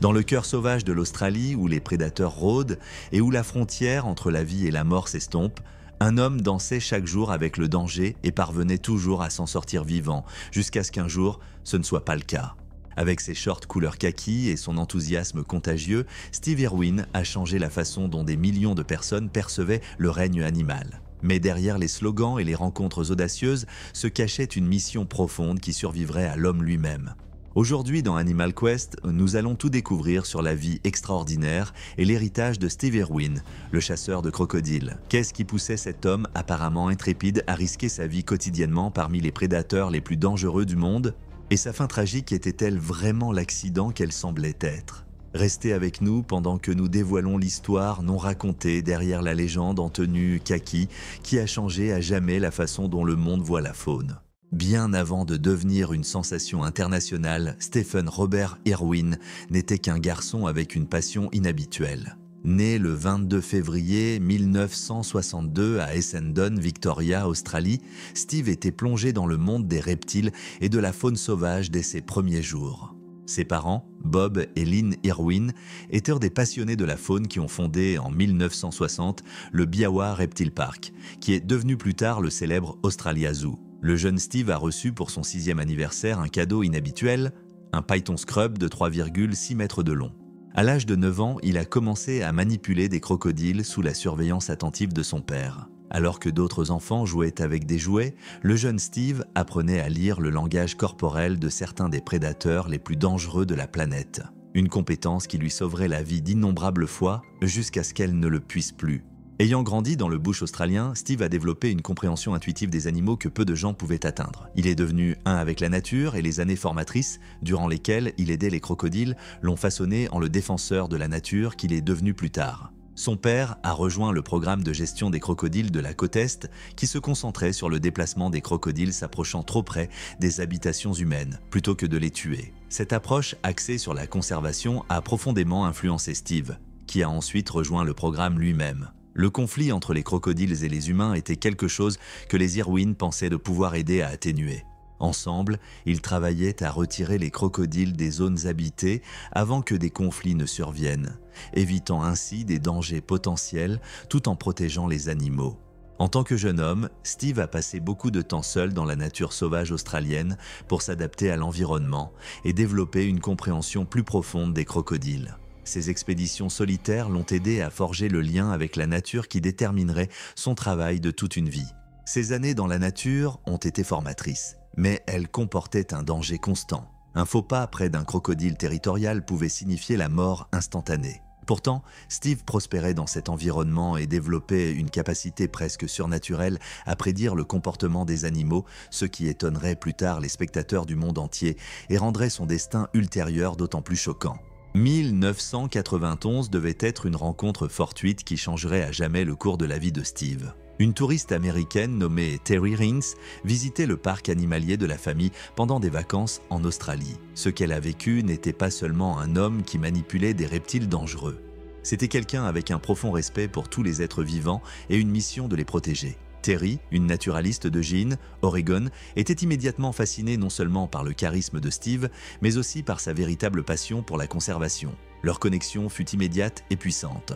Dans le cœur sauvage de l'Australie, où les prédateurs rôdent et où la frontière entre la vie et la mort s'estompe, un homme dansait chaque jour avec le danger et parvenait toujours à s'en sortir vivant, jusqu'à ce qu'un jour, ce ne soit pas le cas. Avec ses shorts couleur kaki et son enthousiasme contagieux, Steve Irwin a changé la façon dont des millions de personnes percevaient le règne animal. Mais derrière les slogans et les rencontres audacieuses se cachait une mission profonde qui survivrait à l'homme lui-même. Aujourd'hui, dans Animal Quest, nous allons tout découvrir sur la vie extraordinaire et l'héritage de Steve Irwin, le chasseur de crocodiles. Qu'est-ce qui poussait cet homme apparemment intrépide à risquer sa vie quotidiennement parmi les prédateurs les plus dangereux du monde? Et sa fin tragique était-elle vraiment l'accident qu'elle semblait être? Restez avec nous pendant que nous dévoilons l'histoire non racontée derrière la légende en tenue kaki qui a changé à jamais la façon dont le monde voit la faune. Bien avant de devenir une sensation internationale, Stephen Robert Irwin n'était qu'un garçon avec une passion inhabituelle. Né le 22 février 1962 à Essendon, Victoria, Australie, Steve était plongé dans le monde des reptiles et de la faune sauvage dès ses premiers jours. Ses parents, Bob et Lynn Irwin, étaient des passionnés de la faune qui ont fondé en 1960 le Biawa Reptile Park, qui est devenu plus tard le célèbre Australia Zoo. Le jeune Steve a reçu pour son 6e anniversaire un cadeau inhabituel, un python scrub de 3,6 mètres de long. À l'âge de 9 ans, il a commencé à manipuler des crocodiles sous la surveillance attentive de son père. Alors que d'autres enfants jouaient avec des jouets, le jeune Steve apprenait à lire le langage corporel de certains des prédateurs les plus dangereux de la planète. Une compétence qui lui sauverait la vie d'innombrables fois jusqu'à ce qu'elle ne le puisse plus. Ayant grandi dans le bush australien, Steve a développé une compréhension intuitive des animaux que peu de gens pouvaient atteindre. Il est devenu un avec la nature et les années formatrices, durant lesquelles il aidait les crocodiles, l'ont façonné en le défenseur de la nature qu'il est devenu plus tard. Son père a rejoint le programme de gestion des crocodiles de la côte Est qui se concentrait sur le déplacement des crocodiles s'approchant trop près des habitations humaines, plutôt que de les tuer. Cette approche axée sur la conservation a profondément influencé Steve, qui a ensuite rejoint le programme lui-même. Le conflit entre les crocodiles et les humains était quelque chose que les Irwin pensaient de pouvoir aider à atténuer. Ensemble, ils travaillaient à retirer les crocodiles des zones habitées avant que des conflits ne surviennent, évitant ainsi des dangers potentiels tout en protégeant les animaux. En tant que jeune homme, Steve a passé beaucoup de temps seul dans la nature sauvage australienne pour s'adapter à l'environnement et développer une compréhension plus profonde des crocodiles. Ces expéditions solitaires l'ont aidé à forger le lien avec la nature qui déterminerait son travail de toute une vie. Ces années dans la nature ont été formatrices, mais elles comportaient un danger constant. Un faux pas près d'un crocodile territorial pouvait signifier la mort instantanée. Pourtant, Steve prospérait dans cet environnement et développait une capacité presque surnaturelle à prédire le comportement des animaux, ce qui étonnerait plus tard les spectateurs du monde entier et rendrait son destin ultérieur d'autant plus choquant. 1991 devait être une rencontre fortuite qui changerait à jamais le cours de la vie de Steve. Une touriste américaine nommée Terry Rings visitait le parc animalier de la famille pendant des vacances en Australie. Ce qu'elle a vécu n'était pas seulement un homme qui manipulait des reptiles dangereux. C'était quelqu'un avec un profond respect pour tous les êtres vivants et une mission de les protéger. Terry, une naturaliste de Jean, Oregon, était immédiatement fascinée non seulement par le charisme de Steve, mais aussi par sa véritable passion pour la conservation. Leur connexion fut immédiate et puissante.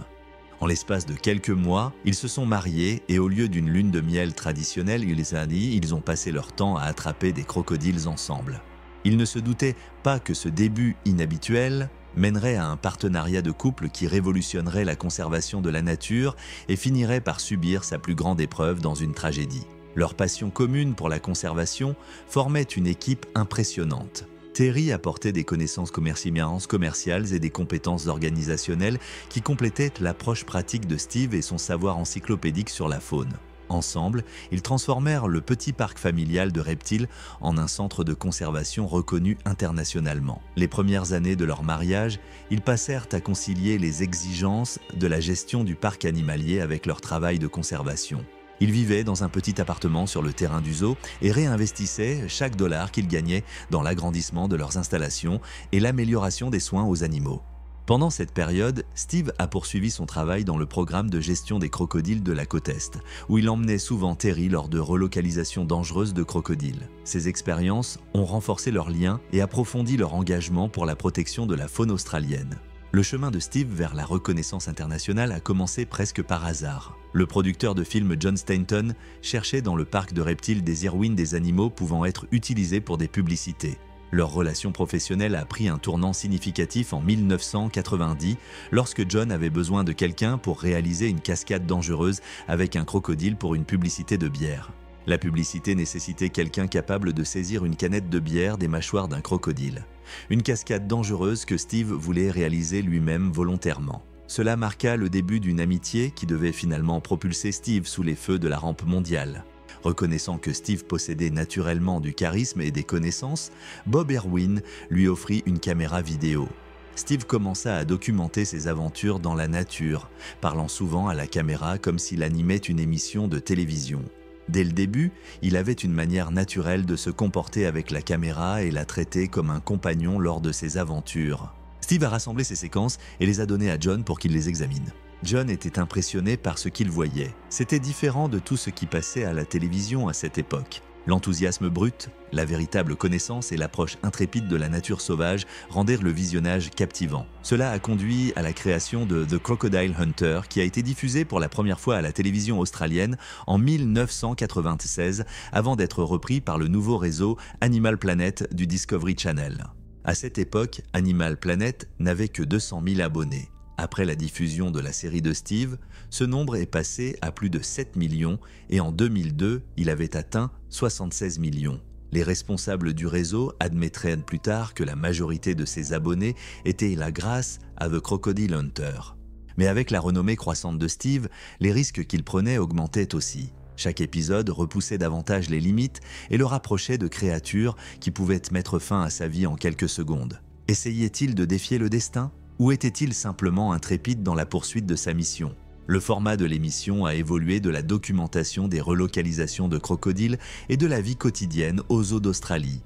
En l'espace de quelques mois, ils se sont mariés et au lieu d'une lune de miel traditionnelle, ils ont passé leur temps à attraper des crocodiles ensemble. Ils ne se doutaient pas que ce début inhabituel mènerait à un partenariat de couple qui révolutionnerait la conservation de la nature et finirait par subir sa plus grande épreuve dans une tragédie. Leur passion commune pour la conservation formait une équipe impressionnante. Terry apportait des connaissances commerciales et des compétences organisationnelles qui complétaient l'approche pratique de Steve et son savoir encyclopédique sur la faune. Ensemble, ils transformèrent le petit parc familial de reptiles en un centre de conservation reconnu internationalement. Les premières années de leur mariage, ils passèrent à concilier les exigences de la gestion du parc animalier avec leur travail de conservation. Ils vivaient dans un petit appartement sur le terrain du zoo et réinvestissaient chaque dollar qu'ils gagnaient dans l'agrandissement de leurs installations et l'amélioration des soins aux animaux. Pendant cette période, Steve a poursuivi son travail dans le programme de gestion des crocodiles de la côte Est, où il emmenait souvent Terry lors de relocalisations dangereuses de crocodiles. Ces expériences ont renforcé leurs liens et approfondi leur engagement pour la protection de la faune australienne. Le chemin de Steve vers la reconnaissance internationale a commencé presque par hasard. Le producteur de films John Stanton cherchait dans le parc de reptiles des irwins des animaux pouvant être utilisés pour des publicités. Leur relation professionnelle a pris un tournant significatif en 1990 lorsque John avait besoin de quelqu'un pour réaliser une cascade dangereuse avec un crocodile pour une publicité de bière. La publicité nécessitait quelqu'un capable de saisir une canette de bière des mâchoires d'un crocodile. Une cascade dangereuse que Steve voulait réaliser lui-même volontairement. Cela marqua le début d'une amitié qui devait finalement propulser Steve sous les feux de la rampe mondiale. Reconnaissant que Steve possédait naturellement du charisme et des connaissances, Bob Irwin lui offrit une caméra vidéo. Steve commença à documenter ses aventures dans la nature, parlant souvent à la caméra comme s'il animait une émission de télévision. Dès le début, il avait une manière naturelle de se comporter avec la caméra et la traiter comme un compagnon lors de ses aventures. Steve a rassemblé ces séquences et les a données à John pour qu'il les examine. John était impressionné par ce qu'il voyait. C'était différent de tout ce qui passait à la télévision à cette époque. L'enthousiasme brut, la véritable connaissance et l'approche intrépide de la nature sauvage rendirent le visionnage captivant. Cela a conduit à la création de The Crocodile Hunter qui a été diffusé pour la première fois à la télévision australienne en 1996 avant d'être repris par le nouveau réseau Animal Planet du Discovery Channel. À cette époque, Animal Planet n'avait que 200 000 abonnés. Après la diffusion de la série de Steve, ce nombre est passé à plus de 7 millions et en 2002, il avait atteint 76 millions. Les responsables du réseau admettraient plus tard que la majorité de ses abonnés étaient là grâce à The Crocodile Hunter. Mais avec la renommée croissante de Steve, les risques qu'il prenait augmentaient aussi. Chaque épisode repoussait davantage les limites et le rapprochait de créatures qui pouvaient mettre fin à sa vie en quelques secondes. Essayait-il de défier le destin ? Ou était-il simplement intrépide dans la poursuite de sa mission ? Le format de l'émission a évolué de la documentation des relocalisations de crocodiles et de la vie quotidienne aux zoos d'Australie,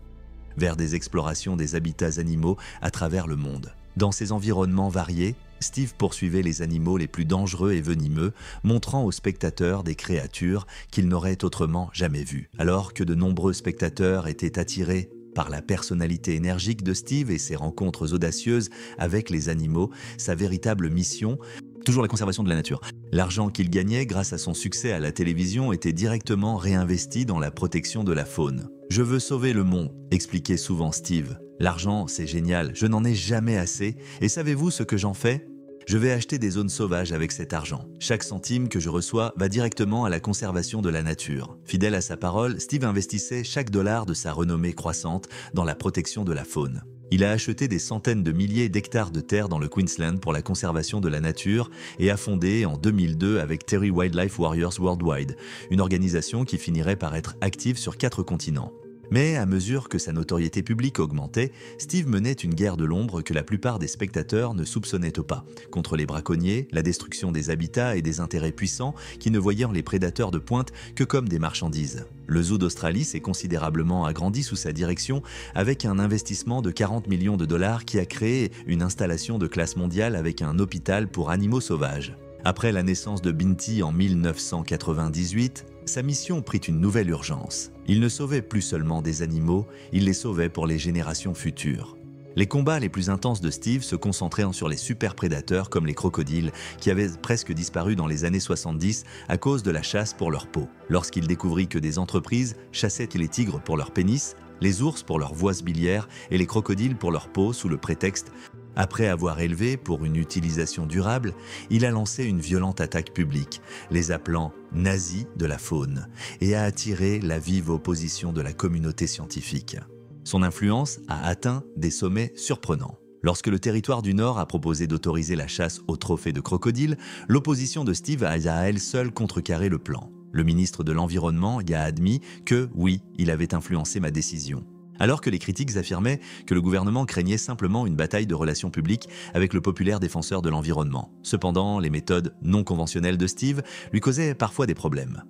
vers des explorations des habitats animaux à travers le monde. Dans ces environnements variés, Steve poursuivait les animaux les plus dangereux et venimeux, montrant aux spectateurs des créatures qu'ils n'auraient autrement jamais vues. Alors que de nombreux spectateurs étaient attirés par la personnalité énergique de Steve et ses rencontres audacieuses avec les animaux, sa véritable mission, toujours la conservation de la nature. L'argent qu'il gagnait grâce à son succès à la télévision était directement réinvesti dans la protection de la faune. « Je veux sauver le monde », expliquait souvent Steve. « L'argent, c'est génial, je n'en ai jamais assez, et savez-vous ce que j'en fais ? Je vais acheter des zones sauvages avec cet argent. Chaque centime que je reçois va directement à la conservation de la nature. » Fidèle à sa parole, Steve investissait chaque dollar de sa renommée croissante dans la protection de la faune. Il a acheté des centaines de milliers d'hectares de terre dans le Queensland pour la conservation de la nature et a fondé en 2002 avec Terry Wildlife Warriors Worldwide, une organisation qui finirait par être active sur 4 continents. Mais à mesure que sa notoriété publique augmentait, Steve menait une guerre de l'ombre que la plupart des spectateurs ne soupçonnaient pas, contre les braconniers, la destruction des habitats et des intérêts puissants qui ne voyaient les prédateurs de pointe que comme des marchandises. Le zoo d'Australie s'est considérablement agrandi sous sa direction avec un investissement de 40 millions de dollars qui a créé une installation de classe mondiale avec un hôpital pour animaux sauvages. Après la naissance de Binti en 1998, sa mission prit une nouvelle urgence. Il ne sauvait plus seulement des animaux, il les sauvait pour les générations futures. Les combats les plus intenses de Steve se concentraient sur les super-prédateurs comme les crocodiles, qui avaient presque disparu dans les années 70 à cause de la chasse pour leur peau. Lorsqu'il découvrit que des entreprises chassaient les tigres pour leur pénis, les ours pour leur voisse biliaire et les crocodiles pour leur peau sous le prétexte après avoir élevé pour une utilisation durable, il a lancé une violente attaque publique, les appelant « nazis de la faune » et a attiré la vive opposition de la communauté scientifique. Son influence a atteint des sommets surprenants. Lorsque le territoire du Nord a proposé d'autoriser la chasse aux trophées de crocodiles, l'opposition de Steve a à elle seule contrecarré le plan. Le ministre de l'Environnement y a admis que, oui, il avait influencé ma décision. Alors que les critiques affirmaient que le gouvernement craignait simplement une bataille de relations publiques avec le populaire défenseur de l'environnement. Cependant, les méthodes non conventionnelles de Steve lui causaient parfois des problèmes.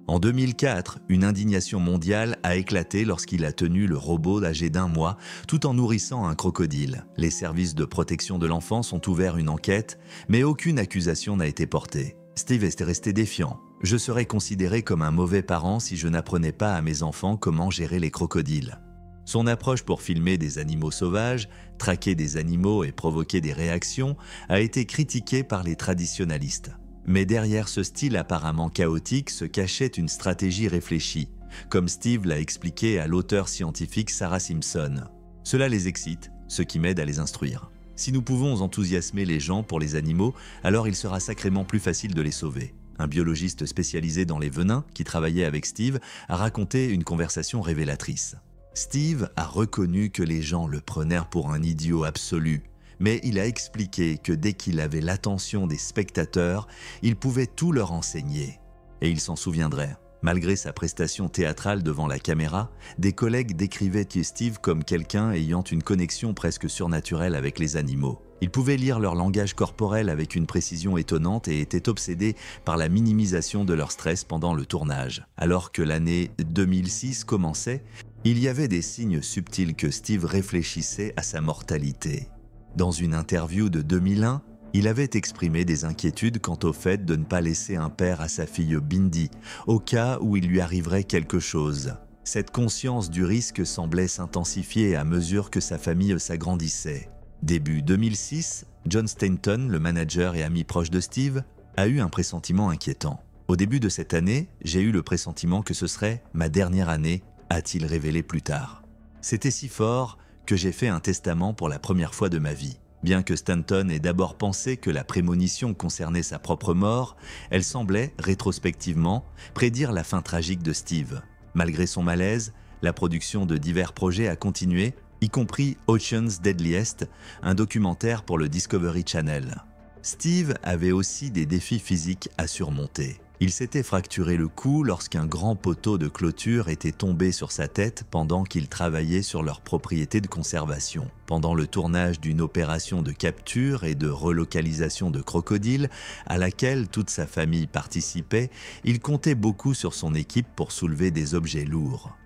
En 2004, une indignation mondiale a éclaté lorsqu'il a tenu le robot âgé d'1 mois tout en nourrissant un crocodile. Les services de protection de l'enfance ont ouvert une enquête, mais aucune accusation n'a été portée. Steve est resté défiant. « Je serais considéré comme un mauvais parent si je n'apprenais pas à mes enfants comment gérer les crocodiles. » Son approche pour filmer des animaux sauvages, traquer des animaux et provoquer des réactions a été critiquée par les traditionalistes. Mais derrière ce style apparemment chaotique se cachait une stratégie réfléchie, comme Steve l'a expliqué à l'auteure scientifique Sarah Simpson. Cela les excite, ce qui m'aide à les instruire. Si nous pouvons enthousiasmer les gens pour les animaux, alors il sera sacrément plus facile de les sauver. Un biologiste spécialisé dans les venins, qui travaillait avec Steve, a raconté une conversation révélatrice. Steve a reconnu que les gens le prenèrent pour un idiot absolu, mais il a expliqué que dès qu'il avait l'attention des spectateurs, il pouvait tout leur enseigner. Et il s'en souviendrait. Malgré sa prestation théâtrale devant la caméra, des collègues décrivaient Steve comme quelqu'un ayant une connexion presque surnaturelle avec les animaux. Il pouvait lire leur langage corporel avec une précision étonnante et était obsédé par la minimisation de leur stress pendant le tournage. Alors que l'année 2006 commençait, il y avait des signes subtils que Steve réfléchissait à sa mortalité. Dans une interview de 2001, il avait exprimé des inquiétudes quant au fait de ne pas laisser un père à sa fille Bindi, au cas où il lui arriverait quelque chose. Cette conscience du risque semblait s'intensifier à mesure que sa famille s'agrandissait. Début 2006, John Stanton, le manager et ami proche de Steve, a eu un pressentiment inquiétant. « Au début de cette année, j'ai eu le pressentiment que ce serait ma dernière année », a-t-il révélé plus tard. « C'était si fort que j'ai fait un testament pour la première fois de ma vie. » Bien que Stanton ait d'abord pensé que la prémonition concernait sa propre mort, elle semblait, rétrospectivement, prédire la fin tragique de Steve. Malgré son malaise, la production de divers projets a continué, y compris Ocean's Deadliest, un documentaire pour le Discovery Channel. Steve avait aussi des défis physiques à surmonter. Il s'était fracturé le cou lorsqu'un grand poteau de clôture était tombé sur sa tête pendant qu'il travaillait sur leur propriété de conservation. Pendant le tournage d'une opération de capture et de relocalisation de crocodiles, à laquelle toute sa famille participait, il comptait beaucoup sur son équipe pour soulever des objets lourds.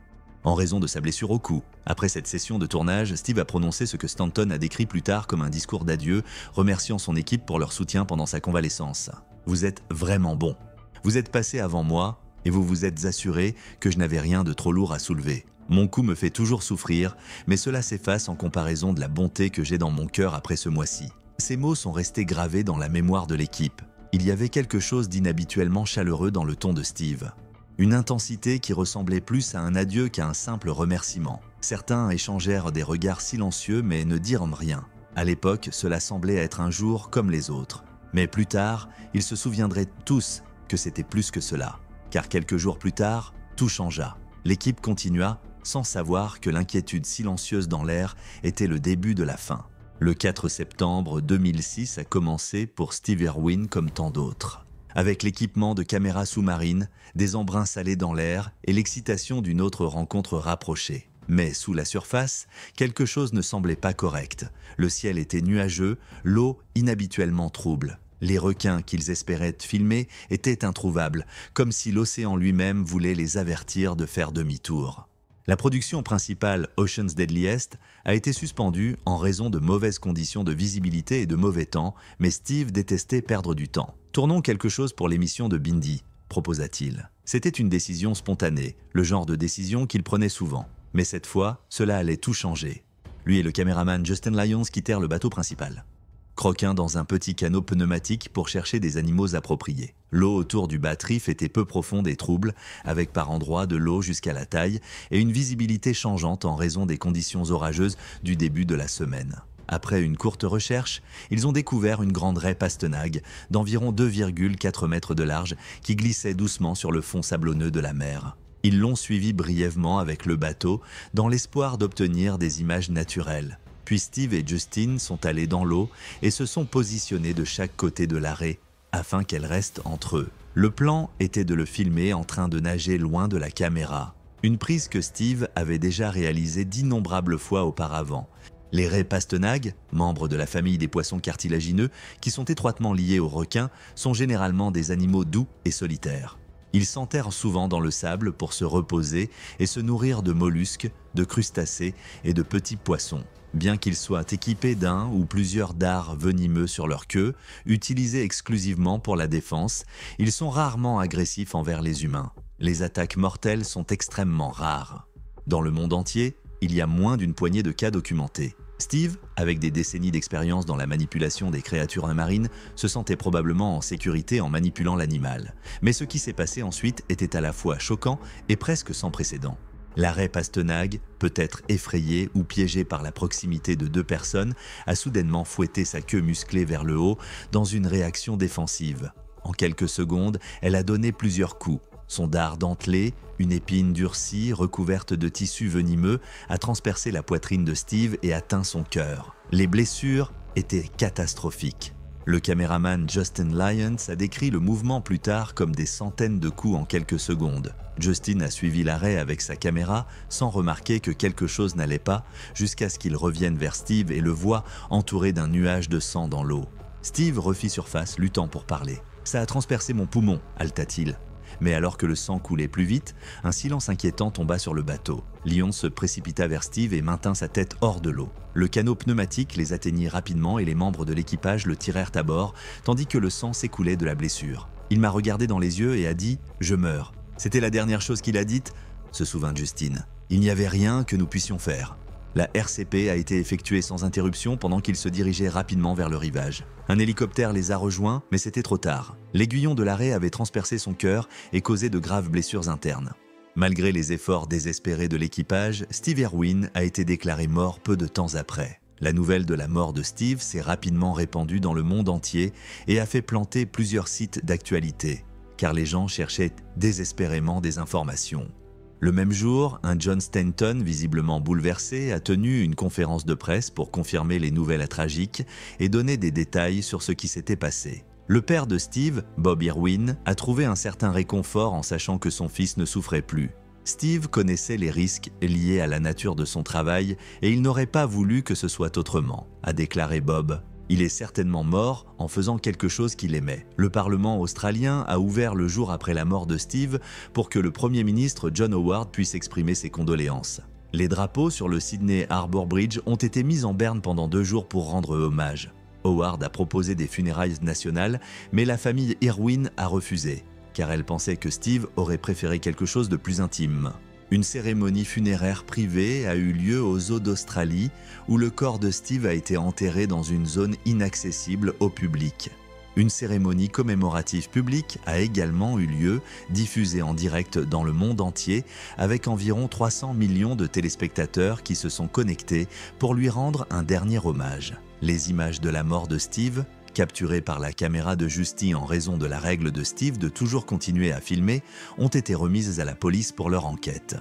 En raison de sa blessure au cou, après cette session de tournage, Steve a prononcé ce que Stanton a décrit plus tard comme un discours d'adieu, remerciant son équipe pour leur soutien pendant sa convalescence. « Vous êtes vraiment bons. Vous êtes passé avant moi et vous vous êtes assuré que je n'avais rien de trop lourd à soulever. Mon cou me fait toujours souffrir, mais cela s'efface en comparaison de la bonté que j'ai dans mon cœur après ce mois-ci. » Ces mots sont restés gravés dans la mémoire de l'équipe. Il y avait quelque chose d'inhabituellement chaleureux dans le ton de Steve. Une intensité qui ressemblait plus à un adieu qu'à un simple remerciement. Certains échangèrent des regards silencieux mais ne dirent rien. À l'époque, cela semblait être un jour comme les autres. Mais plus tard, ils se souviendraient tous que c'était plus que cela. Car quelques jours plus tard, tout changea. L'équipe continua, sans savoir que l'inquiétude silencieuse dans l'air était le début de la fin. Le 4 septembre 2006 a commencé pour Steve Irwin comme tant d'autres. Avec l'équipement de caméras sous-marines, des embruns salés dans l'air et l'excitation d'une autre rencontre rapprochée. Mais sous la surface, quelque chose ne semblait pas correct. Le ciel était nuageux, l'eau inhabituellement trouble. Les requins qu'ils espéraient filmer étaient introuvables, comme si l'océan lui-même voulait les avertir de faire demi-tour. La production principale Ocean's Deadliest a été suspendue en raison de mauvaises conditions de visibilité et de mauvais temps, mais Steve détestait perdre du temps. « Tournons quelque chose pour l'émission de Bindi », proposa-t-il. C'était une décision spontanée, le genre de décision qu'il prenait souvent. Mais cette fois, cela allait tout changer. Lui et le caméraman Justin Lyons quittèrent le bateau principal. Croquant dans un petit canot pneumatique pour chercher des animaux appropriés. L'eau autour du Bat-Reef était peu profonde et trouble, avec par endroits de l'eau jusqu'à la taille et une visibilité changeante en raison des conditions orageuses du début de la semaine. Après une courte recherche, ils ont découvert une grande raie pastenague d'environ 2,4 mètres de large qui glissait doucement sur le fond sablonneux de la mer. Ils l'ont suivi brièvement avec le bateau dans l'espoir d'obtenir des images naturelles. Puis Steve et Justin sont allés dans l'eau et se sont positionnés de chaque côté de la raie, afin qu'elle reste entre eux. Le plan était de le filmer en train de nager loin de la caméra. Une prise que Steve avait déjà réalisée d'innombrables fois auparavant. Les raies pastenagues, membres de la famille des poissons cartilagineux, qui sont étroitement liés aux requins, sont généralement des animaux doux et solitaires. Ils s'enterrent souvent dans le sable pour se reposer et se nourrir de mollusques, de crustacés et de petits poissons. Bien qu'ils soient équipés d'un ou plusieurs dards venimeux sur leur queue, utilisés exclusivement pour la défense, ils sont rarement agressifs envers les humains. Les attaques mortelles sont extrêmement rares. Dans le monde entier, il y a moins d'une poignée de cas documentés. Steve, avec des décennies d'expérience dans la manipulation des créatures marines, se sentait probablement en sécurité en manipulant l'animal. Mais ce qui s'est passé ensuite était à la fois choquant et presque sans précédent. La raie Pastenag, peut-être effrayée ou piégée par la proximité de deux personnes, a soudainement fouetté sa queue musclée vers le haut dans une réaction défensive. En quelques secondes, elle a donné plusieurs coups. Son dard dentelé, une épine durcie recouverte de tissu venimeux, a transpercé la poitrine de Steve et atteint son cœur. Les blessures étaient catastrophiques. Le caméraman Justin Lyons a décrit le mouvement plus tard comme des centaines de coups en quelques secondes. Justin a suivi l'arrêt avec sa caméra sans remarquer que quelque chose n'allait pas jusqu'à ce qu'il revienne vers Steve et le voie entouré d'un nuage de sang dans l'eau. Steve refit surface, luttant pour parler. « Ça a transpercé mon poumon », haleta-t-il. Mais alors que le sang coulait plus vite, un silence inquiétant tomba sur le bateau. Lyons se précipita vers Steve et maintint sa tête hors de l'eau. Le canot pneumatique les atteignit rapidement et les membres de l'équipage le tirèrent à bord, tandis que le sang s'écoulait de la blessure. Il m'a regardé dans les yeux et a dit « Je meurs ». C'était la dernière chose qu'il a dite, se souvint Justin. Il n'y avait rien que nous puissions faire. La RCP a été effectuée sans interruption pendant qu'ils se dirigeaient rapidement vers le rivage. Un hélicoptère les a rejoints, mais c'était trop tard. L'aiguillon de l'arrêt avait transpercé son cœur et causé de graves blessures internes. Malgré les efforts désespérés de l'équipage, Steve Irwin a été déclaré mort peu de temps après. La nouvelle de la mort de Steve s'est rapidement répandue dans le monde entier et a fait planter plusieurs sites d'actualité, car les gens cherchaient désespérément des informations. Le même jour, un John Stanton, visiblement bouleversé, a tenu une conférence de presse pour confirmer les nouvelles tragiques et donner des détails sur ce qui s'était passé. Le père de Steve, Bob Irwin, a trouvé un certain réconfort en sachant que son fils ne souffrait plus. Steve connaissait les risques liés à la nature de son travail et il n'aurait pas voulu que ce soit autrement, a déclaré Bob. Il est certainement mort en faisant quelque chose qu'il aimait. Le Parlement australien a ouvert le jour après la mort de Steve pour que le Premier ministre John Howard puisse exprimer ses condoléances. Les drapeaux sur le Sydney Harbour Bridge ont été mis en berne pendant 2 jours pour rendre hommage. Howard a proposé des funérailles nationales, mais la famille Irwin a refusé, car elle pensait que Steve aurait préféré quelque chose de plus intime. Une cérémonie funéraire privée a eu lieu aux eaux d'Australie, où le corps de Steve a été enterré dans une zone inaccessible au public. Une cérémonie commémorative publique a également eu lieu, diffusée en direct dans le monde entier, avec environ 300 millions de téléspectateurs qui se sont connectés pour lui rendre un dernier hommage. Les images de la mort de Steve, capturées par la caméra de Justy en raison de la règle de Steve de toujours continuer à filmer, ont été remises à la police pour leur enquête.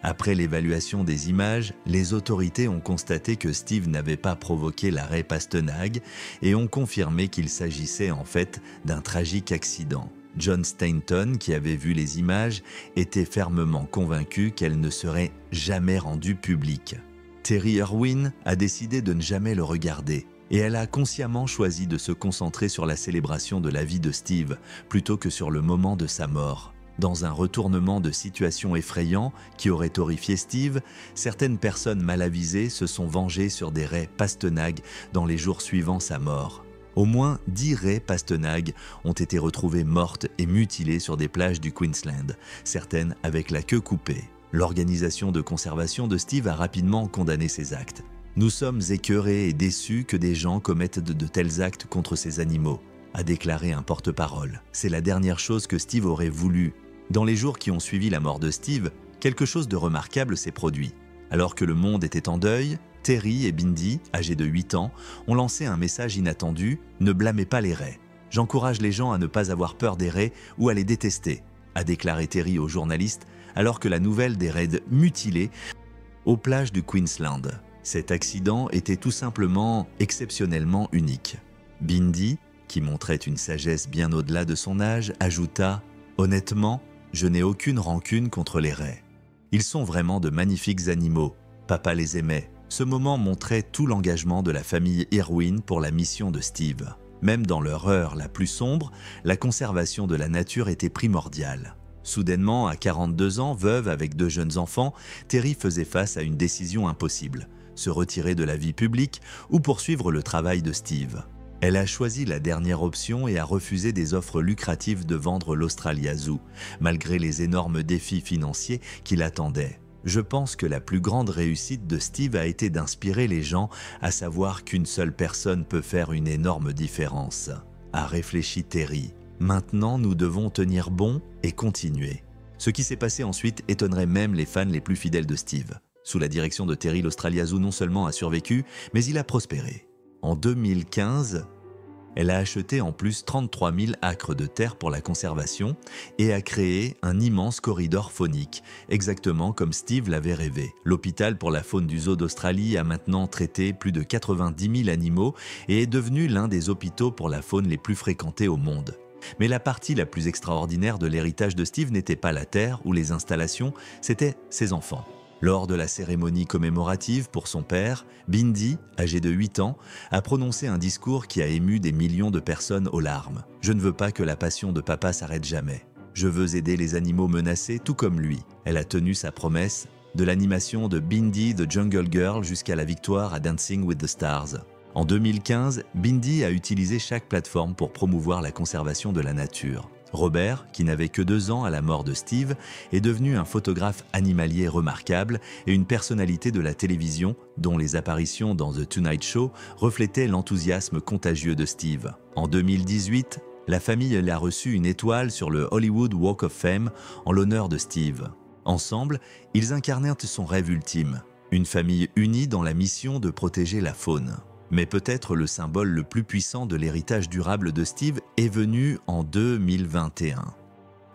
Après l'évaluation des images, les autorités ont constaté que Steve n'avait pas provoqué l'arrêt Pastenag et ont confirmé qu'il s'agissait en fait d'un tragique accident. John Stanton, qui avait vu les images, était fermement convaincu qu'elles ne seraient jamais rendues publiques. Terry Irwin a décidé de ne jamais le regarder, et elle a consciemment choisi de se concentrer sur la célébration de la vie de Steve plutôt que sur le moment de sa mort. Dans un retournement de situation effrayant qui aurait horrifié Steve, certaines personnes mal avisées se sont vengées sur des raies Pastenag dans les jours suivant sa mort. Au moins 10 raies Pastenag ont été retrouvées mortes et mutilées sur des plages du Queensland, certaines avec la queue coupée. L'organisation de conservation de Steve a rapidement condamné ces actes. « Nous sommes écœurés et déçus que des gens commettent de tels actes contre ces animaux », a déclaré un porte-parole. C'est la dernière chose que Steve aurait voulu. Dans les jours qui ont suivi la mort de Steve, quelque chose de remarquable s'est produit. Alors que le monde était en deuil, Terry et Bindi, âgés de 8 ans, ont lancé un message inattendu « Ne blâmez pas les raies. J'encourage les gens à ne pas avoir peur des raies ou à les détester », a déclaré Terry aux journalistes alors que la nouvelle des raies mutilées aux plages du Queensland. Cet accident était tout simplement exceptionnellement unique. Bindi, qui montrait une sagesse bien au-delà de son âge, ajouta « Honnêtement, je n'ai aucune rancune contre les raies. Ils sont vraiment de magnifiques animaux. Papa les aimait. » Ce moment montrait tout l'engagement de la famille Irwin pour la mission de Steve. Même dans leur heure la plus sombre, la conservation de la nature était primordiale. Soudainement, à 42 ans, veuve avec 2 jeunes enfants, Terry faisait face à une décision impossible: se retirer de la vie publique ou poursuivre le travail de Steve. Elle a choisi la dernière option et a refusé des offres lucratives de vendre l'Australia Zoo, malgré les énormes défis financiers qui l'attendaient. Je pense que la plus grande réussite de Steve a été d'inspirer les gens à savoir qu'une seule personne peut faire une énorme différence, a réfléchi Terry. Maintenant, nous devons tenir bon et continuer. Ce qui s'est passé ensuite étonnerait même les fans les plus fidèles de Steve. Sous la direction de Terry, l'Australia Zoo non seulement a survécu, mais il a prospéré. En 2015, elle a acheté en plus 33 000 acres de terre pour la conservation et a créé un immense corridor faunique, exactement comme Steve l'avait rêvé. L'hôpital pour la faune du zoo d'Australie a maintenant traité plus de 90 000 animaux et est devenu l'un des hôpitaux pour la faune les plus fréquentés au monde. Mais la partie la plus extraordinaire de l'héritage de Steve n'était pas la terre ou les installations, c'était ses enfants. Lors de la cérémonie commémorative pour son père, Bindi, âgé de 8 ans, a prononcé un discours qui a ému des millions de personnes aux larmes. « Je ne veux pas que la passion de papa s'arrête jamais. Je veux aider les animaux menacés tout comme lui. » Elle a tenu sa promesse, de l'animation de Bindi the Jungle Girl jusqu'à la victoire à Dancing with the Stars. En 2015, Bindi a utilisé chaque plateforme pour promouvoir la conservation de la nature. Robert, qui n'avait que 2 ans à la mort de Steve, est devenu un photographe animalier remarquable et une personnalité de la télévision dont les apparitions dans The Tonight Show reflétaient l'enthousiasme contagieux de Steve. En 2018, la famille a reçu une étoile sur le Hollywood Walk of Fame en l'honneur de Steve. Ensemble, ils incarnèrent son rêve ultime, une famille unie dans la mission de protéger la faune. Mais peut-être le symbole le plus puissant de l'héritage durable de Steve est venu en 2021.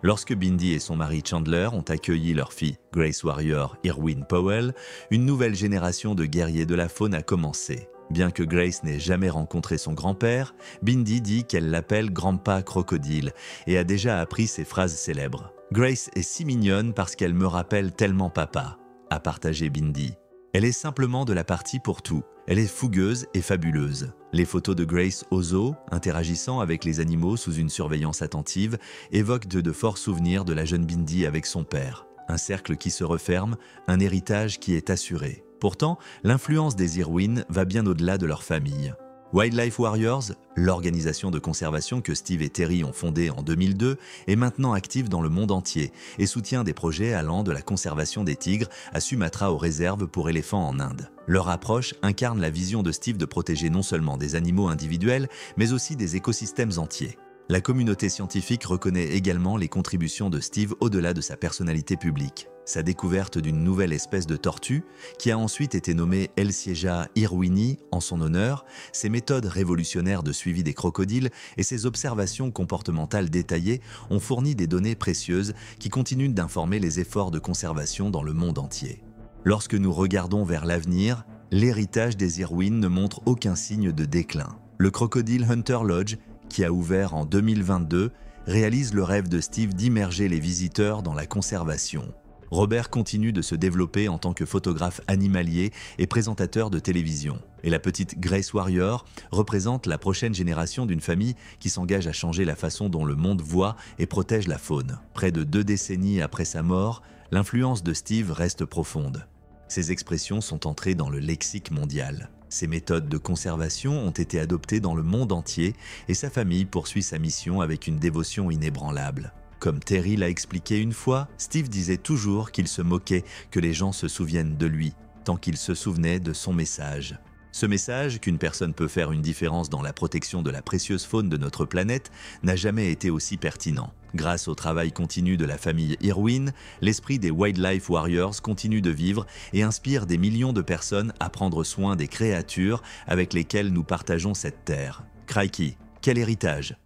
Lorsque Bindi et son mari Chandler ont accueilli leur fille Grace Warrior Irwin Powell, une nouvelle génération de guerriers de la faune a commencé. Bien que Grace n'ait jamais rencontré son grand-père, Bindi dit qu'elle l'appelle Grandpa Crocodile et a déjà appris ses phrases célèbres. « Grace est si mignonne parce qu'elle me rappelle tellement papa », a partagé Bindi. Elle est simplement de la partie pour tout. Elle est fougueuse et fabuleuse. Les photos de Grace au zoo, interagissant avec les animaux sous une surveillance attentive, évoquent de forts souvenirs de la jeune Bindi avec son père. Un cercle qui se referme, un héritage qui est assuré. Pourtant, l'influence des Irwin va bien au-delà de leur famille. Wildlife Warriors, l'organisation de conservation que Steve et Terry ont fondée en 2002, est maintenant active dans le monde entier et soutient des projets allant de la conservation des tigres à Sumatra aux réserves pour éléphants en Inde. Leur approche incarne la vision de Steve de protéger non seulement des animaux individuels, mais aussi des écosystèmes entiers. La communauté scientifique reconnaît également les contributions de Steve au-delà de sa personnalité publique. Sa découverte d'une nouvelle espèce de tortue, qui a ensuite été nommée Elsieja irwini en son honneur, ses méthodes révolutionnaires de suivi des crocodiles et ses observations comportementales détaillées ont fourni des données précieuses qui continuent d'informer les efforts de conservation dans le monde entier. Lorsque nous regardons vers l'avenir, l'héritage des Irwin ne montre aucun signe de déclin. Le Crocodile Hunter Lodge, qui a ouvert en 2022, réalise le rêve de Steve d'immerger les visiteurs dans la conservation. Robert continue de se développer en tant que photographe animalier et présentateur de télévision. Et la petite Grace Warrior représente la prochaine génération d'une famille qui s'engage à changer la façon dont le monde voit et protège la faune. Près de 2 décennies après sa mort, l'influence de Steve reste profonde. Ses expressions sont entrées dans le lexique mondial. Ses méthodes de conservation ont été adoptées dans le monde entier et sa famille poursuit sa mission avec une dévotion inébranlable. Comme Terry l'a expliqué une fois, Steve disait toujours qu'il se moquait que les gens se souviennent de lui, tant qu'il se souvenait de son message. Ce message, qu'une personne peut faire une différence dans la protection de la précieuse faune de notre planète, n'a jamais été aussi pertinent. Grâce au travail continu de la famille Irwin, l'esprit des Wildlife Warriors continue de vivre et inspire des millions de personnes à prendre soin des créatures avec lesquelles nous partageons cette terre. Crikey, quel héritage!